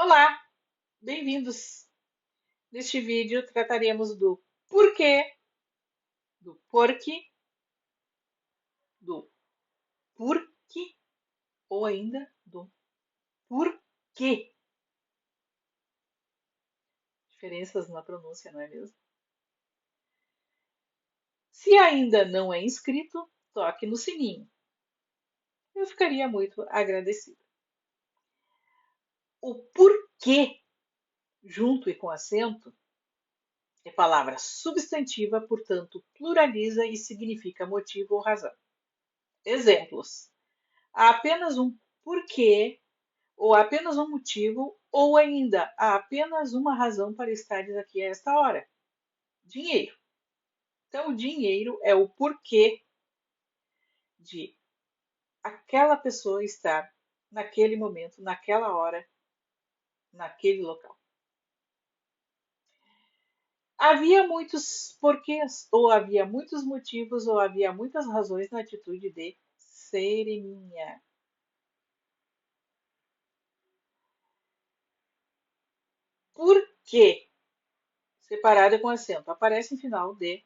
Olá, bem-vindos! Neste vídeo trataremos do porquê, do porquê, do porquê ou ainda do porquê. Diferenças na pronúncia, não é mesmo? Se ainda não é inscrito, toque no sininho. Eu ficaria muito agradecida. O porquê, junto e com acento, é palavra substantiva, portanto, pluraliza e significa motivo ou razão. Exemplos: há apenas um porquê ou apenas um motivo, ou ainda há apenas uma razão para estares aqui a esta hora: dinheiro. Então, o dinheiro é o porquê de aquela pessoa estar naquele momento, naquela hora, naquele local. Havia muitos porquês, ou havia muitos motivos, ou havia muitas razões na atitude de Sereminha. Por quê? Separada com acento. Aparece em final de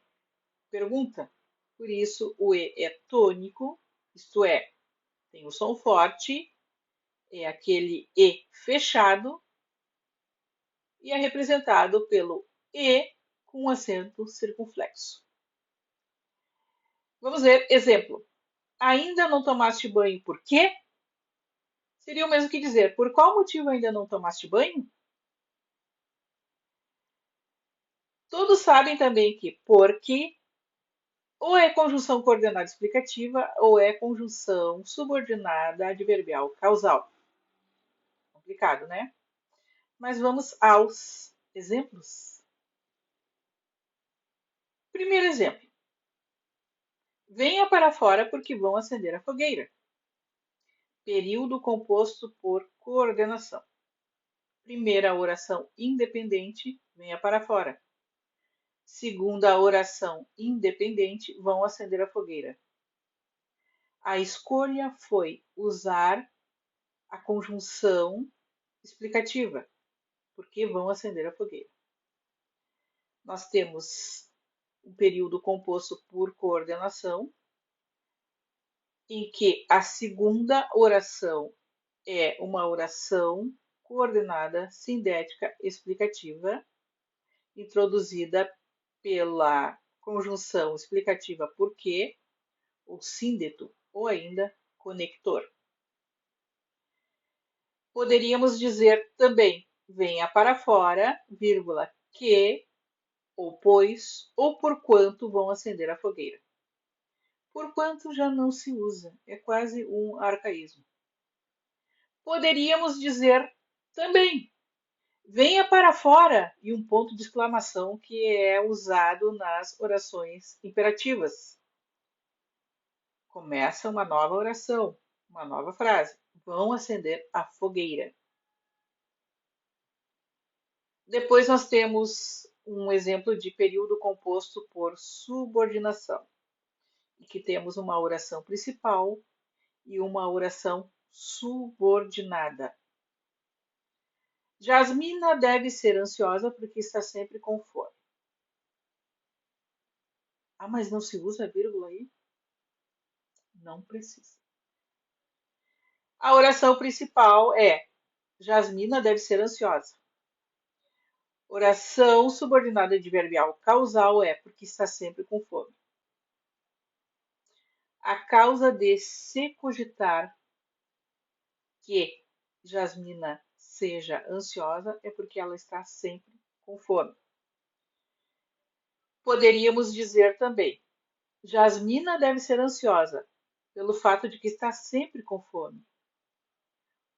pergunta. Por isso, o E é tônico, isto é, tem o som forte, é aquele E fechado e é representado pelo E com acento circunflexo. Vamos ver exemplo. Ainda não tomaste banho por quê? Seria o mesmo que dizer por qual motivo ainda não tomaste banho? Todos sabem também que porque ou é conjunção coordenada explicativa ou é conjunção subordinada adverbial causal. Complicado, né? Mas vamos aos exemplos. Primeiro exemplo. Venha para fora porque vão acender a fogueira. Período composto por coordenação. Primeira oração independente, venha para fora. Segunda oração independente, vão acender a fogueira. A escolha foi usar a conjunção explicativa, porque vão acender a fogueira. Nós temos um período composto por coordenação, em que a segunda oração é uma oração coordenada, sindética, explicativa, introduzida pela conjunção explicativa porque, ou síndeto, ou ainda conector. Poderíamos dizer também, venha para fora, vírgula, que, ou pois, ou por quanto vão acender a fogueira. Por quanto já não se usa, é quase um arcaísmo. Poderíamos dizer também, venha para fora, e um ponto de exclamação que é usado nas orações imperativas. Começa uma nova oração, uma nova frase. Vão acender a fogueira. Depois nós temos um exemplo de período composto por subordinação, em que temos uma oração principal e uma oração subordinada. Jasmina deve ser ansiosa porque está sempre com fome. Ah, mas não se usa vírgula aí? Não precisa. A oração principal é: Jasmina deve ser ansiosa. Oração subordinada adverbial causal é porque está sempre com fome. A causa de se cogitar que Jasmina seja ansiosa é porque ela está sempre com fome. Poderíamos dizer também: Jasmina deve ser ansiosa pelo fato de que está sempre com fome.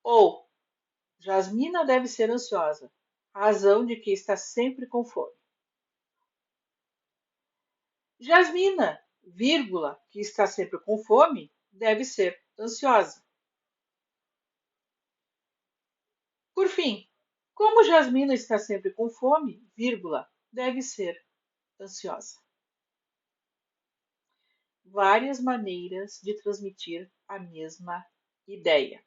Ou Jasmina deve ser ansiosa, a razão de que está sempre com fome. Jasmina, vírgula, que está sempre com fome, deve ser ansiosa. Por fim, como Jasmina está sempre com fome, vírgula, deve ser ansiosa. Várias maneiras de transmitir a mesma ideia.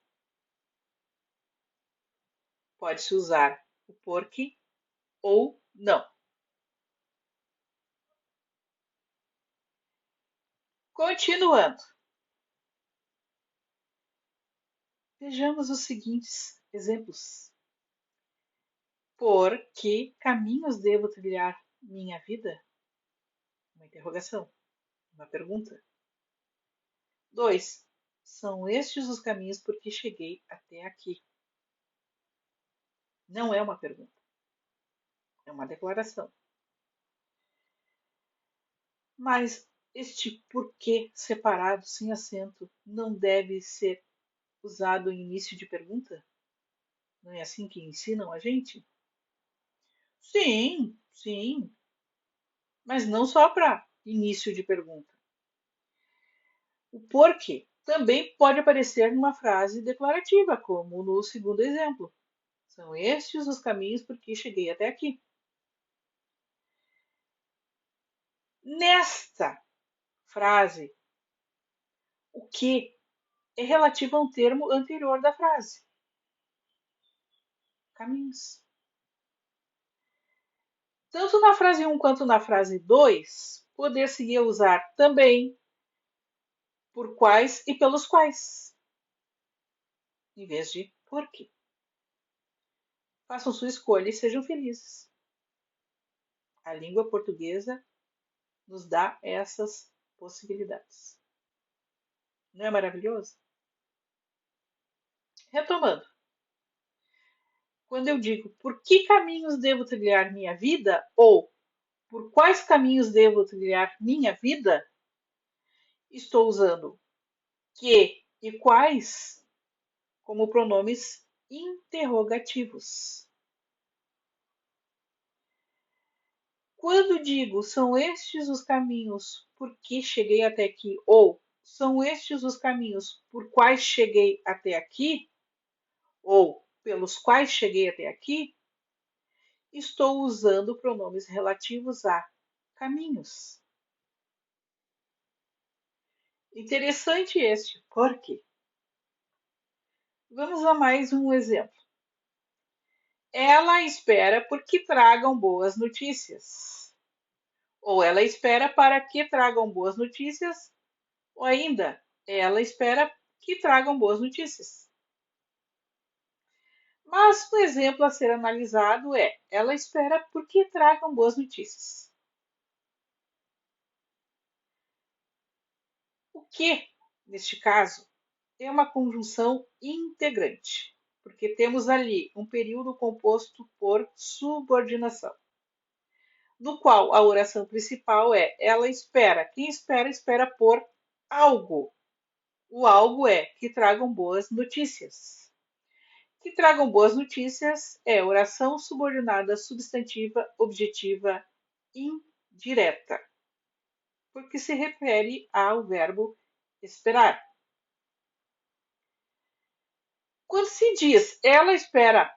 Pode-se usar o porque ou não. Continuando, vejamos os seguintes exemplos. Por que caminhos devo trilhar minha vida? Uma interrogação, uma pergunta. 2. São estes os caminhos por que cheguei até aqui? Não é uma pergunta, é uma declaração. Mas este porquê separado, sem acento, não deve ser usado em início de pergunta? Não é assim que ensinam a gente? Sim, sim, mas não só para início de pergunta. O porquê também pode aparecer numa frase declarativa, como no segundo exemplo. São estes os caminhos por que cheguei até aqui. Nesta frase, o que é relativo a um termo anterior da frase. Caminhos. Tanto na frase 1 quanto na frase 2, poder-se usar também por quais e pelos quais, em vez de por quê. Façam sua escolha e sejam felizes. A língua portuguesa nos dá essas possibilidades. Não é maravilhoso? Retomando, quando eu digo por que caminhos devo trilhar minha vida ou por quais caminhos devo trilhar minha vida, estou usando que e quais como pronomes interrogativos. Quando digo são estes os caminhos por que cheguei até aqui ou são estes os caminhos por quais cheguei até aqui ou pelos quais cheguei até aqui, estou usando pronomes relativos a caminhos. Interessante este, por quê? Vamos a mais um exemplo. Ela espera por que tragam boas notícias. Ou ela espera para que tragam boas notícias, ou ainda, ela espera que tragam boas notícias. Mas o exemplo a ser analisado é: ela espera por que tragam boas notícias. O que, neste caso, é uma conjunção integrante, porque temos ali um período composto por subordinação, no qual a oração principal é ela espera. Quem espera, espera por algo. O algo é que tragam boas notícias. Que tragam boas notícias é oração subordinada substantiva objetiva indireta, porque se refere ao verbo esperar. Quando se diz ela espera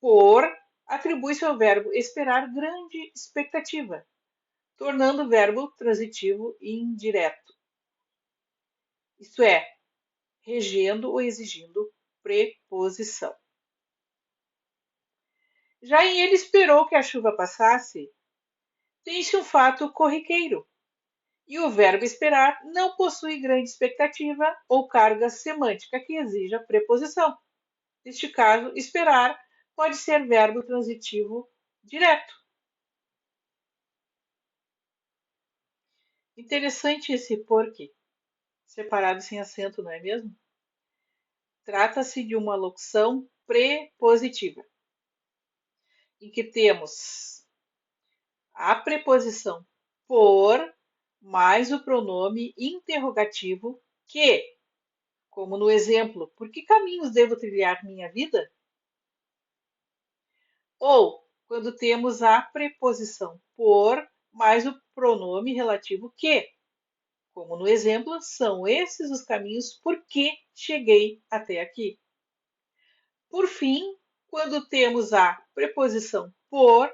por, atribui-se ao verbo esperar grande expectativa, tornando o verbo transitivo indireto, isto é, regendo ou exigindo preposição. Já em ele esperou que a chuva passasse, tem-se um fato corriqueiro, e o verbo esperar não possui grande expectativa ou carga semântica que exija preposição. Neste caso, esperar pode ser verbo transitivo direto. Interessante esse porquê, separado sem acento, não é mesmo? Trata-se de uma locução prepositiva, em que temos a preposição por mais o pronome interrogativo que, como no exemplo, por que caminhos devo trilhar minha vida? Ou quando temos a preposição por mais o pronome relativo que, como no exemplo, são esses os caminhos por que cheguei até aqui. Por fim, quando temos a preposição por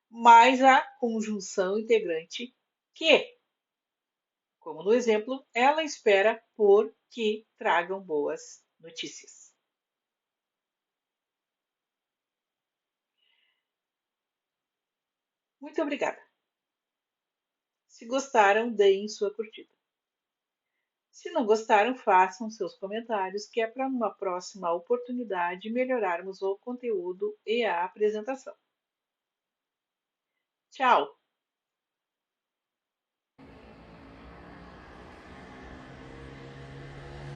mais a conjunção integrante que, como no exemplo, ela espera por que tragam boas notícias. Muito obrigada. Se gostaram, deem sua curtida. Se não gostaram, façam seus comentários, que é para uma próxima oportunidade melhorarmos o conteúdo e a apresentação. Tchau!